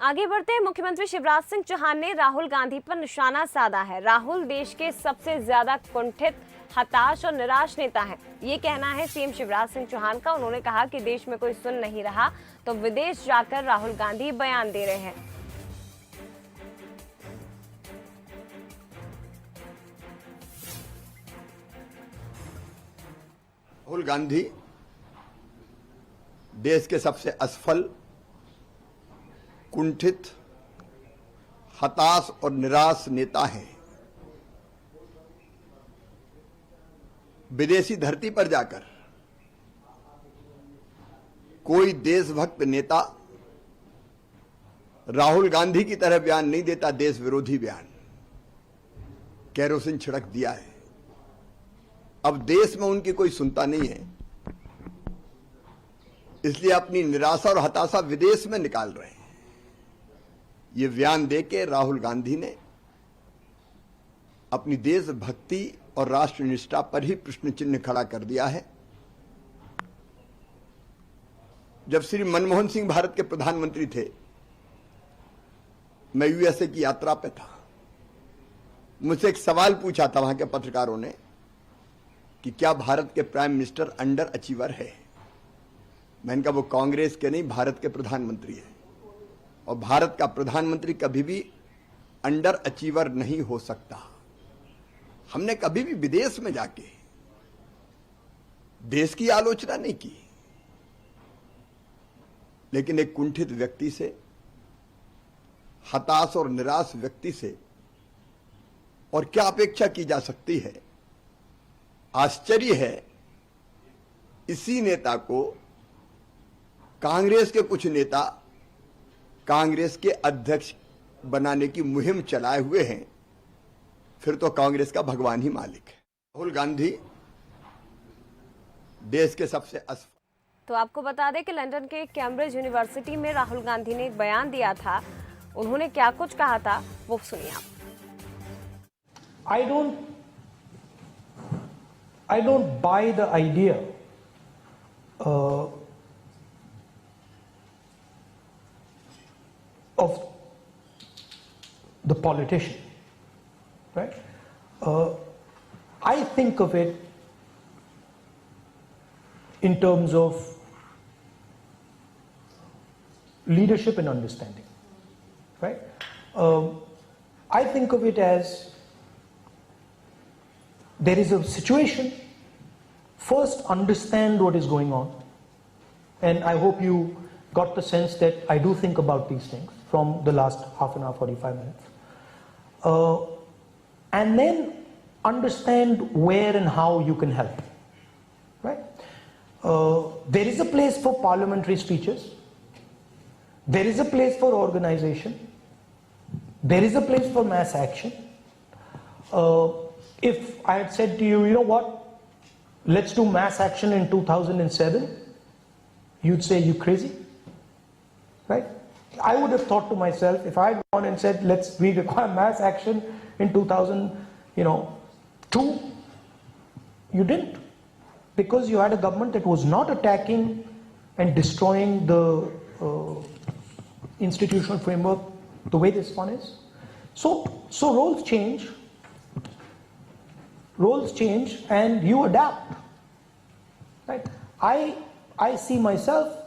आगे बढ़ते हैं। मुख्यमंत्री शिवराज सिंह चौहान ने राहुल गांधी पर निशाना साधा है। राहुल देश के सबसे ज्यादा कुंठित, हताश और निराश नेता हैं। ये कहना है सीएम शिवराज सिंह चौहान का। उन्होंने कहा कि देश में कोई सुन नहीं रहा तो विदेश जाकर राहुल गांधी बयान दे रहे हैं। राहुल गांधी देश के सबसे असफल, कुंठित, हताश और निराश नेता हैं। विदेशी धरती पर जाकर कोई देशभक्त नेता राहुल गांधी की तरह बयान नहीं देता। देश विरोधी बयान केरोसिन छिड़क दिया है। अब देश में उनकी कोई सुनता नहीं है, इसलिए अपनी निराशा और हताशा विदेश में निकाल रहे हैं। ये बयान देके राहुल गांधी ने अपनी देशभक्ति और राष्ट्रनिष्ठा पर ही प्रश्न चिन्ह खड़ा कर दिया है। जब श्री मनमोहन सिंह भारत के प्रधानमंत्री थे, मैं यूएसए की यात्रा पे था। मुझसे एक सवाल पूछा था वहां के पत्रकारों ने कि क्या भारत के प्राइम मिनिस्टर अंडर अचीवर है। मैंने कहा वो कांग्रेस के नहीं, भारत के प्रधानमंत्री है, और भारत का प्रधानमंत्री कभी भी अंडर अचीवर नहीं हो सकता। हमने कभी भी विदेश में जाके देश की आलोचना नहीं की, लेकिन एक कुंठित व्यक्ति से, हताश और निराश व्यक्ति से और क्या अपेक्षा की जा सकती है। आश्चर्य है, इसी नेता को कांग्रेस के कुछ नेता कांग्रेस के अध्यक्ष बनाने की मुहिम चलाए हुए हैं। फिर तो कांग्रेस का भगवान ही मालिक है। राहुल गांधी देश के सबसे तो आपको बता दें कि लंदन के कैम्ब्रिज यूनिवर्सिटी में राहुल गांधी ने एक बयान दिया था। उन्होंने क्या कुछ कहा था वो सुनिए आप। I don't buy the idea of the politician, right? I think of it in terms of leadership and understanding, right? I think of it as there is a situation, first understand what is going on, and I hope you got the sense that I do think about these things from the last half an hour, 45 minutes, and then understand where and how you can help, right? There is a place for parliamentary speeches, there is a place for organization, there is a place for mass action. If I had said to you, you know what, let's do mass action in 2007, you'd say, you crazy, right? I would have thought to myself, if I had gone and said, we require mass action in 2002, you didn't, because you had a government that was not attacking and destroying the institutional framework the way this one is. So roles change. Roles change and you adapt, right? I see myself